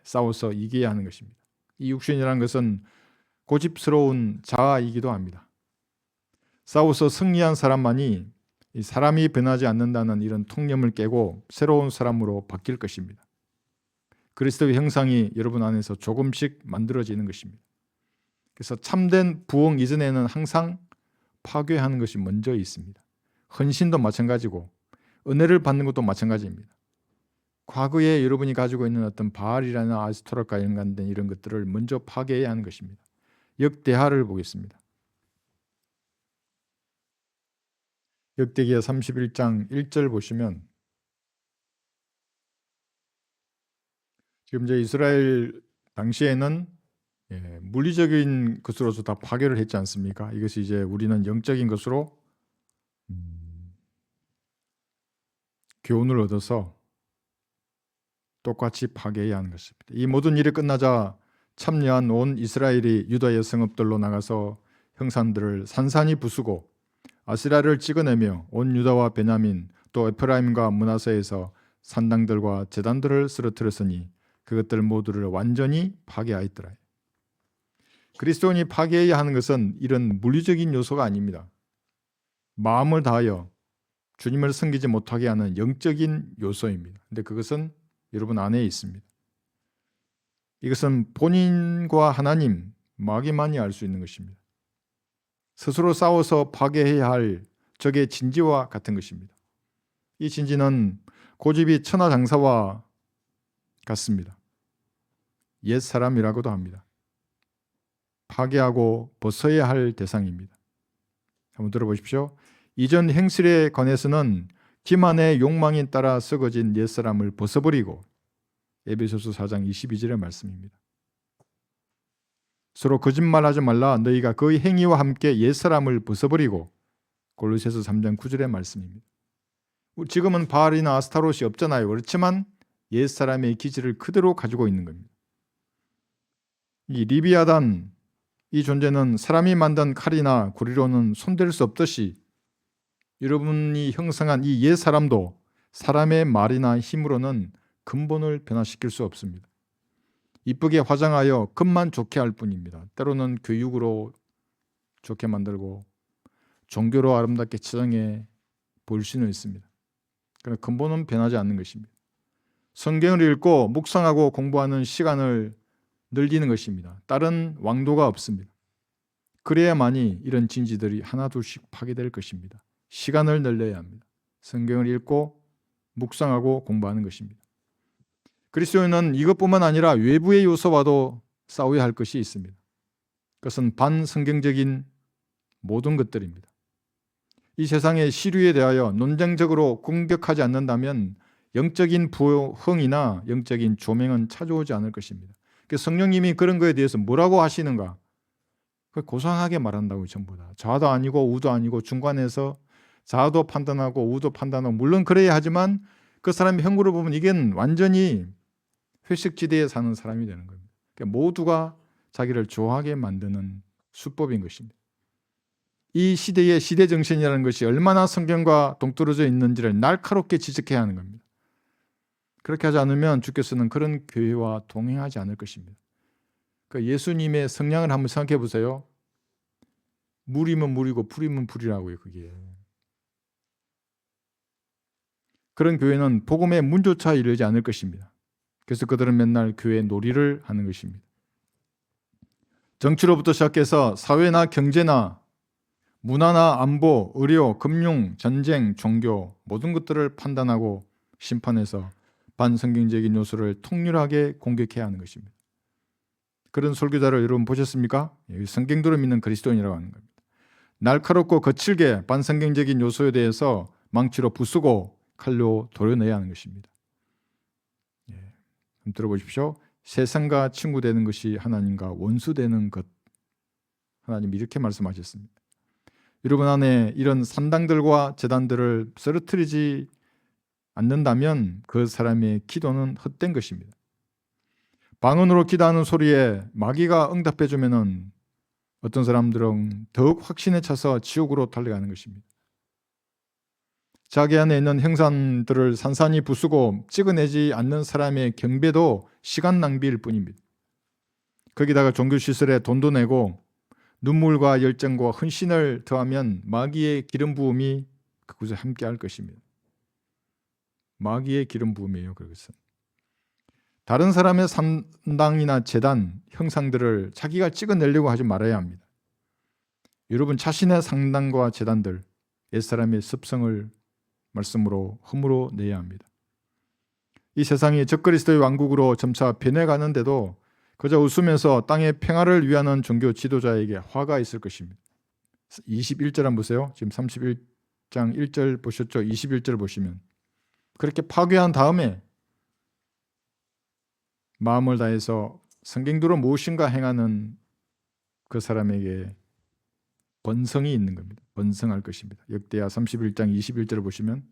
싸워서 이겨야 하는 것입니다. 이 육신이라는 것은 고집스러운 자아이기도 합니다. 싸워서 승리한 사람만이 이 사람이 변하지 않는다는 이런 통념을 깨고 새로운 사람으로 바뀔 것입니다. 그리스도의 형상이 여러분 안에서 조금씩 만들어지는 것입니다. 그래서 참된 부흥 이전에는 항상 파괴하는 것이 먼저 있습니다. 헌신도 마찬가지고 은혜를 받는 것도 마찬가지입니다. 과거에 여러분이 가지고 있는 어떤 바알이라는 아스토롯과 연관된 이런 것들을 먼저 파괴해야 하는 것입니다. 역대하를 보겠습니다. 역대기하 31장 1절 보시면 지금 이제 이스라엘 당시에는 물리적인 것으로서 다 파괴를 했지 않습니까? 이것이 이제 우리는 영적인 것으로 교훈을 얻어서 똑같이 파괴해야 하는 것입니다. 이 모든 일이 끝나자 참여한 온 이스라엘이 유다의 성읍들로 나가서 형산들을 산산이 부수고 아스라를 찍어내며 온 유다와 베냐민 또 에프라임과 므낫세에서 산당들과 제단들을 쓰러뜨렸으니 그것들 모두를 완전히 파괴하였더라. 그리스도인이 파괴해야 하는 것은 이런 물리적인 요소가 아닙니다. 마음을 다하여 주님을 섬기지 못하게 하는 영적인 요소입니다. 근데 그것은 여러분 안에 있습니다. 이것은 본인과 하나님, 마귀만이 알 수 있는 것입니다. 스스로 싸워서 파괴해야 할 적의 진지와 같은 것입니다. 이 진지는 고집이 천하장사와 같습니다. 옛사람이라고도 합니다. 파괴하고 벗어야 할 대상입니다. 한번 들어보십시오. 이전 행실에 관해서는 기만의 욕망에 따라 썩어진 옛사람을 벗어버리고, 에베소서 4장 22절의 말씀입니다. 서로 거짓말하지 말라. 너희가 그의 행위와 함께 옛사람을 벗어버리고, 골로새서 3장 9절의 말씀입니다. 지금은 바알이나 아스타롯이 없잖아요. 그렇지만 옛사람의 기질을 그대로 가지고 있는 겁니다. 이 리비아단, 이 존재는 사람이 만든 칼이나 구리로는 손댈 수 없듯이 여러분이 형성한 이 옛사람도 사람의 말이나 힘으로는 근본을 변화시킬 수 없습니다. 이쁘게 화장하여 겉만 좋게 할 뿐입니다. 때로는 교육으로 좋게 만들고 종교로 아름답게 치장해 보일 수는 있습니다. 그러나 근본은 변하지 않는 것입니다. 성경을 읽고 묵상하고 공부하는 시간을 늘리는 것입니다. 다른 왕도가 없습니다. 그래야만이 이런 진지들이 하나둘씩 파괴될 것입니다. 시간을 늘려야 합니다. 성경을 읽고 묵상하고 공부하는 것입니다. 그리스도인은 이것뿐만 아니라 외부의 요소와도 싸워야 할 것이 있습니다. 그것은 반성경적인 모든 것들입니다. 이 세상의 시류에 대하여 논쟁적으로 공격하지 않는다면 영적인 부흥이나 영적인 조명은 찾아오지 않을 것입니다. 성령님이 그런 거에 대해서 뭐라고 하시는가? 고상하게 말한다고 전부 다. 좌도 아니고 우도 아니고 중간에서 좌도 판단하고 우도 판단하고, 물론 그래야 하지만 그 사람의 행보를 보면 이건 완전히 회색지대에 사는 사람이 되는 겁니다. 모두가 자기를 좋아하게 만드는 수법인 것입니다. 이 시대의 시대 정신이라는 것이 얼마나 성경과 동떨어져 있는지를 날카롭게 지적해야 하는 겁니다. 그렇게 하지 않으면 주께서는 그런 교회와 동행하지 않을 것입니다. 예수님의 성량을 한번 생각해 보세요. 물이면 물이고 불이면 불이라고요. 그게. 그런 교회는 복음의 문조차 이르지 않을 것입니다. 그래서 그들은 맨날 교회 놀이를 하는 것입니다. 정치로부터 시작해서 사회나 경제나 문화나 안보, 의료, 금융, 전쟁, 종교 모든 것들을 판단하고 심판해서 반성경적인 요소를 통렬하게 공격해야 하는 것입니다. 그런 설교자를 여러분 보셨습니까? 성경대로 믿는 그리스도인이라고 하는 겁니다. 날카롭고 거칠게 반성경적인 요소에 대해서 망치로 부수고 칼로 도려내야 하는 것입니다. 들어보십시오. 세상과 친구 되는 것이 하나님과 원수 되는 것. 하나님 이렇게 말씀하셨습니다. 여러분 안에 이런 산당들과 제단들을 쓰러뜨리지 않는다면 그 사람의 기도는 헛된 것입니다. 방언으로 기도하는 소리에 마귀가 응답해주면 어떤 사람들은 더욱 확신에 차서 지옥으로 달려가는 것입니다. 자기 안에 있는 형상들을 산산히 부수고 찍어내지 않는 사람의 경배도 시간 낭비일 뿐입니다. 거기다가 종교시설에 돈도 내고 눈물과 열정과 헌신을 더하면 마귀의 기름 부음이 그곳에 함께할 것입니다. 마귀의 기름 부음이에요. 그것은 다른 사람의 산당이나 제단, 형상들을 자기가 찍어내려고 하지 말아야 합니다. 여러분 자신의 상당과 제단들, 옛사람의 습성을 말씀으로 허물어 내야 합니다. 이 세상이 적그리스도의 왕국으로 점차 변해가는데도 그저 웃으면서 땅의 평화를 위하는 종교 지도자에게 화가 있을 것입니다. 21절 한번 보세요. 지금 31장 1절 보셨죠? 21절 보시면 그렇게 파괴한 다음에 마음을 다해서 성경대로 무엇인가 행하는 그 사람에게 번성이 있는 겁니다. 번성할 것입니다. 역대하 31장 21절을 보시면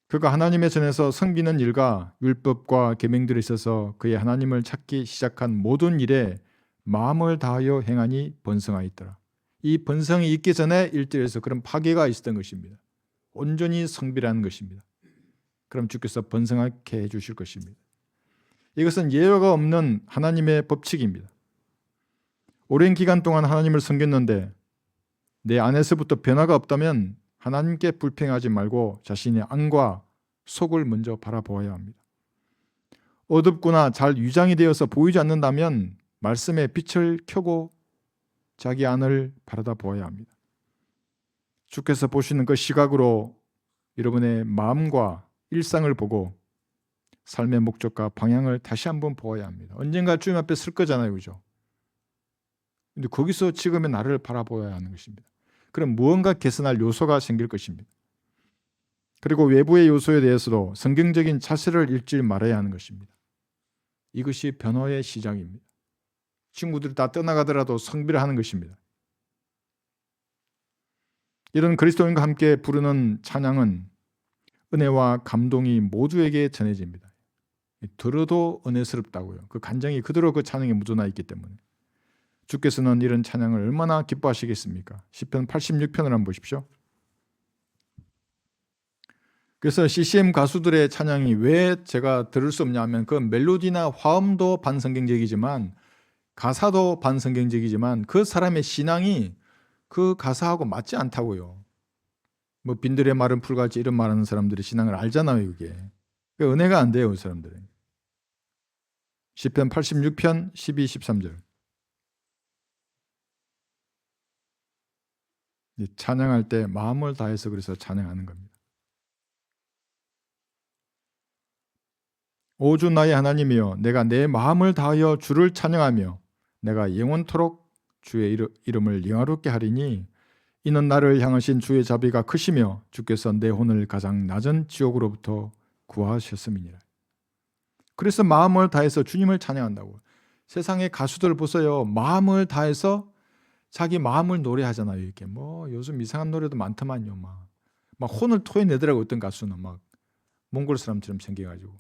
그가 하나님의 전에서 섬기는 일과 율법과 계명들에 있어서 그의 하나님을 찾기 시작한 모든 일에 마음을 다하여 행하니 번성하였더라. 이 번성이 있기 전에 1절에서 그런 파괴가 있었던 것입니다. 온전히 성비라는 것입니다. 그럼 주께서 번성하게 해주실 것입니다. 이것은 예외가 없는 하나님의 법칙입니다. 오랜 기간 동안 하나님을 섬겼는데 내 안에서부터 변화가 없다면 하나님께 불평하지 말고 자신의 안과 속을 먼저 바라보아야 합니다. 어둡거나 잘 위장이 되어서 보이지 않는다면 말씀의 빛을 켜고 자기 안을 바라다 보아야 합니다. 주께서 보시는 그 시각으로 여러분의 마음과 일상을 보고 삶의 목적과 방향을 다시 한번 보아야 합니다. 언젠가 주님 앞에 설 거잖아요. 그죠? 근데 거기서 지금의 나를 바라보아야 하는 것입니다. 그럼 무언가 개선할 요소가 생길 것입니다. 그리고 외부의 요소에 대해서도 성경적인 자세를 잃지 말아야 하는 것입니다. 이것이 변화의 시작입니다. 친구들이 다 떠나가더라도 성비를 하는 것입니다. 이런 그리스도인과 함께 부르는 찬양은 은혜와 감동이 모두에게 전해집니다. 들어도 은혜스럽다고요. 그 간정이 그대로 그 찬양에 묻어나 있기 때문에. 주께서는 이런 찬양을 얼마나 기뻐하시겠습니까? 시편 86편을 한번 보십시오. 그래서 CCM 가수들의 찬양이 왜 제가 들을 수 없냐 하면 그 멜로디나 화음도 반성경적이지만 가사도 반성경적이지만 그 사람의 신앙이 그 가사하고 맞지 않다고요. 뭐 빈들의 말은 풀같이 이런 말하는 사람들의 신앙을 알잖아요. 그게 은혜가 안 돼요. 그 사람들은. 시편 86편 12, 13절 찬양할 때 마음을 다해서 그래서 찬양하는 겁니다. 오 주 나의 하나님이여 내가 내 마음을 다하여 주를 찬양하며 내가 영원토록 주의 이름을 영화롭게 하리니 이는 나를 향하신 주의 자비가 크시며 주께서 내 혼을 가장 낮은 지옥으로부터 구하셨음이니라. 그래서 마음을 다해서 주님을 찬양한다고. 세상의 가수들 보세요. 마음을 다해서 자기 마음을 노래하잖아요. 이렇게 뭐 요즘 이상한 노래도 많더만요. 막 혼을 토해내더라고. 어떤 가수는 막 몽골 사람처럼 생겨가지고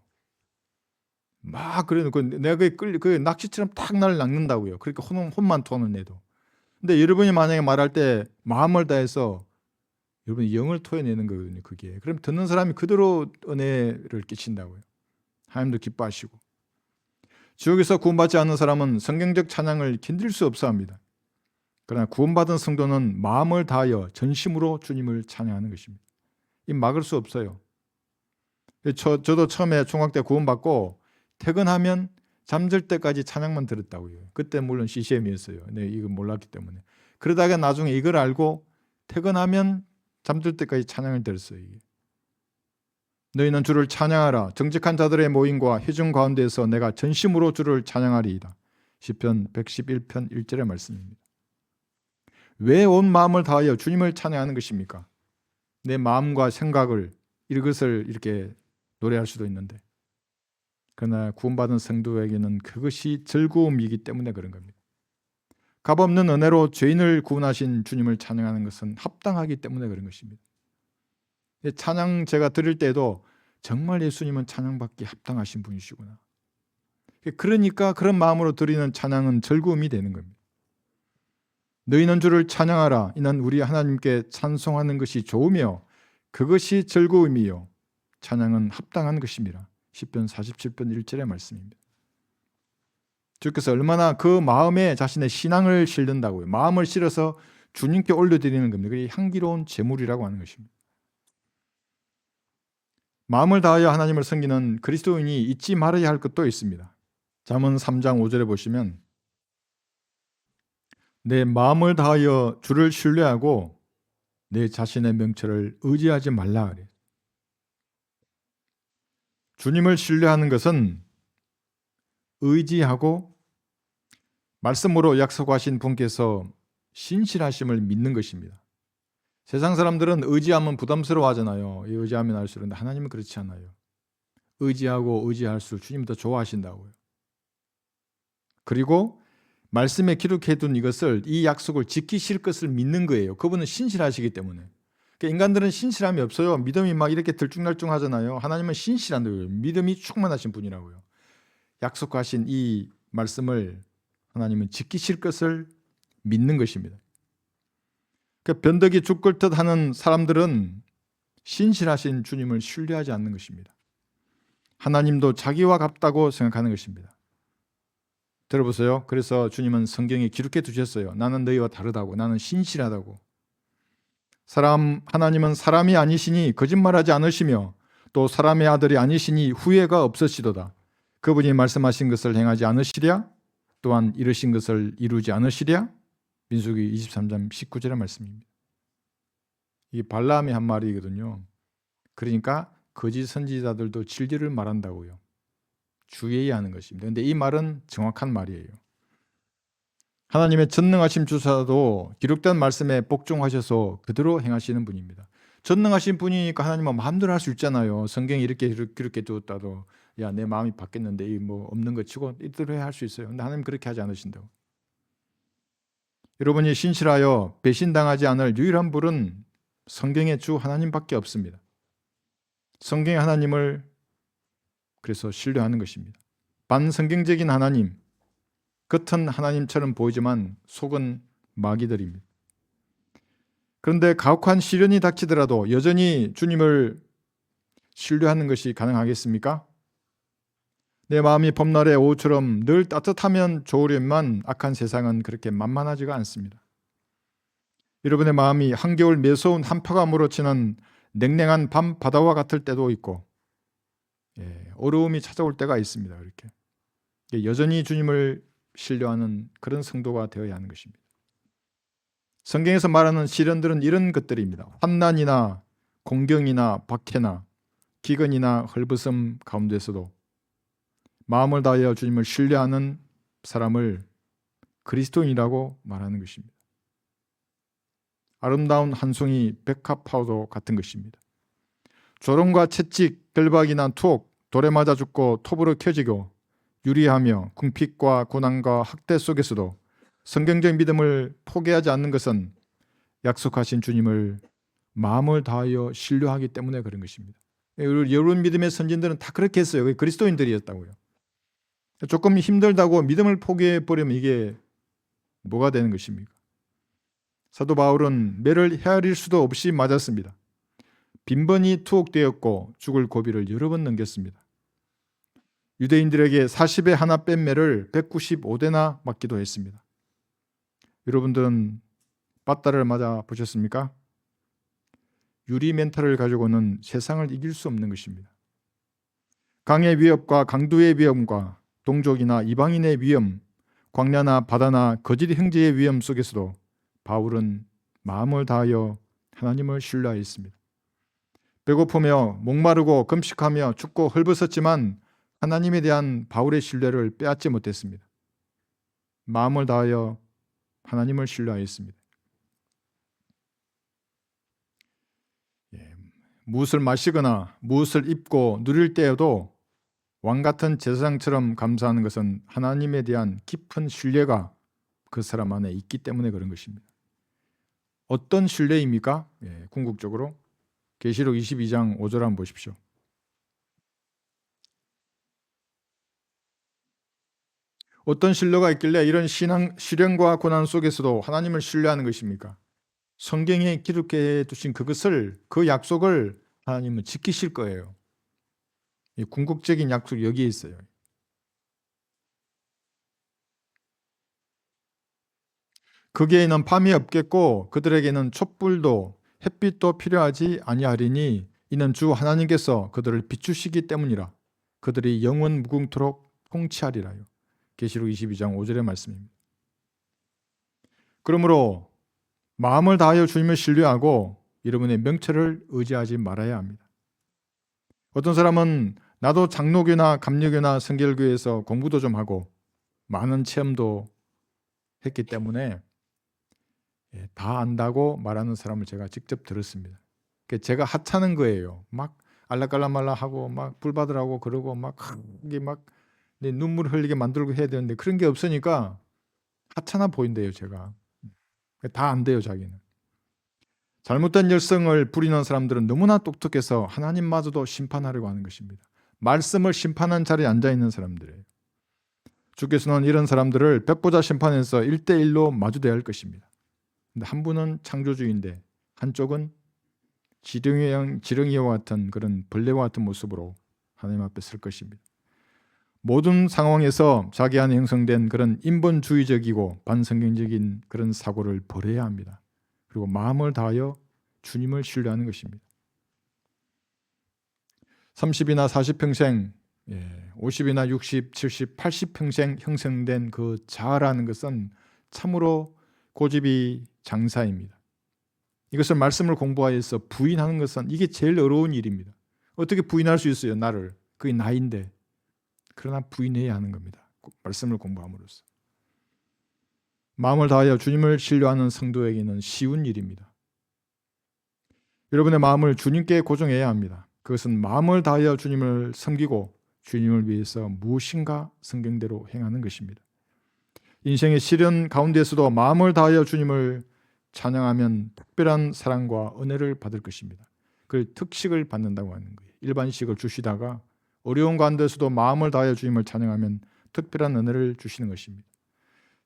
막 그래놓고 내가 그 낚시처럼 탁 나를 낚는다고요. 그러니까 혼만 토는 내도. 근데 여러분이 만약에 말할 때 마음을 다해서 여러분이 영을 토해내는 거거든요. 그게. 그럼 듣는 사람이 그대로 은혜를 끼친다고요. 하나님도 기뻐하시고. 지옥에서 구원받지 않는 사람은 성경적 찬양을 견딜 수 없어 합니다. 그러나 구원받은 성도는 마음을 다하여 전심으로 주님을 찬양하는 것입니다. 이 막을 수 없어요. 저도 처음에 총각 때 구원받고 퇴근하면 잠들 때까지 찬양만 들었다고요. 그때 물론 CCM이었어요. 네, 이거 몰랐기 때문에. 그러다가 나중에 이걸 알고 퇴근하면 잠들 때까지 찬양을 들었어요. 이게. 너희는 주를 찬양하라. 정직한 자들의 모임과 회중 가운데에서 내가 전심으로 주를 찬양하리이다. 시편 111편 1절의 말씀입니다. 왜 온 마음을 다하여 주님을 찬양하는 것입니까? 내 마음과 생각을 이것을 이렇게 노래할 수도 있는데, 그러나 구원받은 성도에게는 그것이 즐거움이기 때문에 그런 겁니다. 값없는 은혜로 죄인을 구원하신 주님을 찬양하는 것은 합당하기 때문에 그런 것입니다. 찬양 제가 드릴 때도 정말 예수님은 찬양받기 합당하신 분이시구나. 그러니까 그런 마음으로 드리는 찬양은 즐거움이 되는 겁니다. 너희는 주를 찬양하라. 이는 우리 하나님께 찬송하는 것이 좋으며 그것이 즐거움이요 찬양은 합당한 것입니다. 시편 47편 1절의 말씀입니다. 주께서 얼마나 그 마음에 자신의 신앙을 실른다고요. 마음을 실어서 주님께 올려드리는 겁니다. 그게 향기로운 제물이라고 하는 것입니다. 마음을 다하여 하나님을 섬기는 그리스도인이 잊지 말아야 할 것도 있습니다. 잠언 3장 5절에 보시면 내 마음을 다하여 주를 신뢰하고 내 자신의 명철을 의지하지 말라 그래요. 주님을 신뢰하는 것은 의지하고 말씀으로 약속하신 분께서 신실하심을 믿는 것입니다. 세상 사람들은 의지하면 부담스러워 하잖아요. 의지하면 할수록. 그런데 하나님은 그렇지 않아요. 의지하고 의지할수록 주님이 더 좋아하신다고요. 그리고 말씀에 기록해둔 이것을, 이 약속을 지키실 것을 믿는 거예요. 그분은 신실하시기 때문에. 그러니까 인간들은 신실함이 없어요. 믿음이 막 이렇게 들쭉날쭉 하잖아요. 하나님은 신실한다고요. 믿음이 충만하신 분이라고요. 약속하신 이 말씀을 하나님은 지키실 것을 믿는 것입니다. 그러니까 변덕이 죽을 듯 하는 사람들은 신실하신 주님을 신뢰하지 않는 것입니다. 하나님도 자기와 같다고 생각하는 것입니다. 들어보세요. 그래서 주님은 성경에 기록해 두셨어요. 나는 너희와 다르다고. 나는 신실하다고. 하나님은 사람이 아니시니 거짓말하지 않으시며 또 사람의 아들이 아니시니 후회가 없으시도다. 그분이 말씀하신 것을 행하지 않으시랴? 또한 이루신 것을 이루지 않으시랴? 민수기 23장 19절의 말씀입니다. 이게 발람이 한 말이거든요. 그러니까 거짓 선지자들도 진리를 말한다고요. 주의해야 하는 것입니다. 그런데 이 말은 정확한 말이에요. 하나님의 전능하심 주사도 기록된 말씀에 복종하셔서 그대로 행하시는 분입니다. 전능하신 분이니까 하나님은 마음대로 할 수 있잖아요. 성경이 이렇게 두었다도 야, 내 마음이 바뀌었는데 이 뭐 없는 거 치고 이대로 할 수 있어요. 근데 하나님 그렇게 하지 않으신다고. 여러분이 신실하여 배신당하지 않을 유일한 분은 성경의 주 하나님밖에 없습니다. 성경의 하나님을 그래서 신뢰하는 것입니다. 반성경적인 하나님, 겉은 하나님처럼 보이지만 속은 마귀들입니다. 그런데 가혹한 시련이 닥치더라도 여전히 주님을 신뢰하는 것이 가능하겠습니까? 내 마음이 봄날의 오후처럼 늘 따뜻하면 좋으련만 악한 세상은 그렇게 만만하지가 않습니다. 여러분의 마음이 한겨울 매서운 한파가 몰아치는 냉랭한 밤 바다와 같을 때도 있고 어려움이 찾아올 때가 있습니다. 이렇게 여전히 주님을 신뢰하는 그런 성도가 되어야 하는 것입니다. 성경에서 말하는 시련들은 이런 것들입니다. 환난이나 공경이나 박해나 기근이나 헐벗음 가운데서도 마음을 다하여 주님을 신뢰하는 사람을 그리스도인이라고 말하는 것입니다. 아름다운 한 송이 백합화도 같은 것입니다. 조롱과 채찍, 결박이나 투옥, 돌에 맞아 죽고 톱으로 켜지고 유리하며 궁핍과 고난과 학대 속에서도 성경적 믿음을 포기하지 않는 것은 약속하신 주님을 마음을 다하여 신뢰하기 때문에 그런 것입니다. 여러분 믿음의 선진들은 다 그렇게 했어요. 그리스도인들이었다고요. 조금 힘들다고 믿음을 포기해버리면 이게 뭐가 되는 것입니까? 사도 바울은 매를 헤아릴 수도 없이 맞았습니다. 빈번히 투옥되었고 죽을 고비를 여러 번 넘겼습니다. 유대인들에게 40에 하나 뺀 매를 195대나 맞기도 했습니다. 여러분들은 빠따를 맞아 보셨습니까? 유리 멘탈을 가지고는 세상을 이길 수 없는 것입니다. 강의 위협과 강도의 위험과 동족이나 이방인의 위험, 광야나 바다나 거짓 형제의 위험 속에서도 바울은 마음을 다하여 하나님을 신뢰하였습니다. 배고프며 목마르고 금식하며 춥고 헐벗었지만 하나님에 대한 바울의 신뢰를 빼앗지 못했습니다. 마음을 다하여 하나님을 신뢰하였습니다. 무엇을 마시거나 무엇을 입고 누릴 때에도 왕같은 제사장처럼 감사하는 것은 하나님에 대한 깊은 신뢰가 그 사람 안에 있기 때문에 그런 것입니다. 어떤 신뢰입니까? 궁극적으로 계시록 22장 5절 한번 보십시오. 어떤 신뢰가 있길래 이런 시련과 고난 속에서도 하나님을 신뢰하는 것입니까? 성경에 기록해 두신 그것을, 그 약속을 하나님은 지키실 거예요. 이 궁극적인 약속이 여기에 있어요. 그에게는 밤이 없겠고 그들에게는 촛불도 햇빛도 필요하지 아니하리니 이는 주 하나님께서 그들을 비추시기 때문이라. 그들이 영원 무궁토록 통치하리라요. 계시록 22장 5절의 말씀입니다. 그러므로 마음을 다하여 주님을 신뢰하고 여러분의 명철을 의지하지 말아야 합니다. 어떤 사람은 나도 장로교나 감리교나 성결교에서 공부도 좀 하고 많은 체험도 했기 때문에 다 안다고 말하는 사람을 제가 직접 들었습니다. 제가 하찮은 거예요. 막 알라깔라말라 하고 막 불받으라고 그러고 막 이게 막 눈물 흘리게 만들고 해야 되는데 그런 게 없으니까 하찮아 보인대요. 제가 다 안 돼요. 자기는. 잘못된 열성을 부리는 사람들은 너무나 똑똑해서 하나님마저도 심판하려고 하는 것입니다. 말씀을 심판한 자리에 앉아있는 사람들이에요. 주께서는 이런 사람들을 백보자 심판에서 1대1로 마주대야 할 것입니다. 근데 한 분은 창조주인데 한쪽은 지렁이와 같은 그런 벌레와 같은 모습으로 하나님 앞에 설 것입니다. 모든 상황에서 자기 안에 형성된 그런 인본주의적이고 반성경적인 그런 사고를 버려야 합니다. 그리고 마음을 다하여 주님을 신뢰하는 것입니다. 30이나 40평생, 50이나 60, 70, 80평생 형성된 그 자아라는 것은 참으로 고집이 장사입니다. 이것을 말씀을 공부하여서 부인하는 것은 이게 제일 어려운 일입니다. 어떻게 부인할 수 있어요? 나를. 그게 나인데. 그러나 부인해야 하는 겁니다. 말씀을 공부함으로써. 마음을 다하여 주님을 신뢰하는 성도에게는 쉬운 일입니다. 여러분의 마음을 주님께 고정해야 합니다. 그것은 마음을 다하여 주님을 섬기고 주님을 위해서 무엇인가 성경대로 행하는 것입니다. 인생의 시련 가운데서도 마음을 다하여 주님을 찬양하면 특별한 사랑과 은혜를 받을 것입니다. 그 특식을 받는다고 하는 거예요. 일반식을 주시다가 어려운 가운데서도 마음을 다하여 주님을 찬양하면 특별한 은혜를 주시는 것입니다.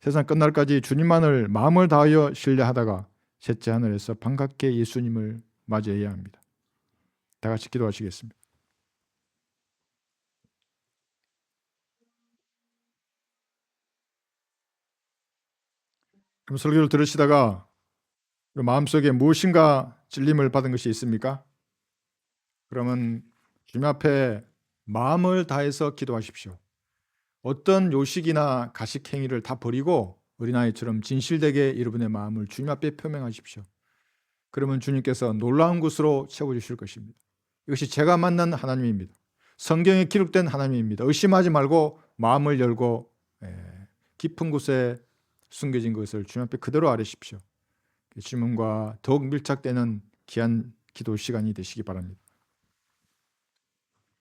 세상 끝날까지 주님만을 마음을 다하여 신뢰하다가 셋째 하늘에서 반갑게 예수님을 맞이해야 합니다. 다 같이 기도하시겠습니다. 그럼 설교를 들으시다가 마음속에 무엇인가 찔림을 받은 것이 있습니까? 그러면 주님 앞에 마음을 다해서 기도하십시오. 어떤 요식이나 가식 행위를 다 버리고 어린아이처럼 진실되게 여러분의 마음을 주님 앞에 표명하십시오. 그러면 주님께서 놀라운 것으로 채워주실 것입니다. 이것이 제가 만난 하나님입니다. 성경에 기록된 하나님입니다. 의심하지 말고 마음을 열고 깊은 곳에 숨겨진 것을 주님 앞에 그대로 아뢰십시오. 주님과 더욱 밀착되는 귀한 기도 시간이 되시기 바랍니다.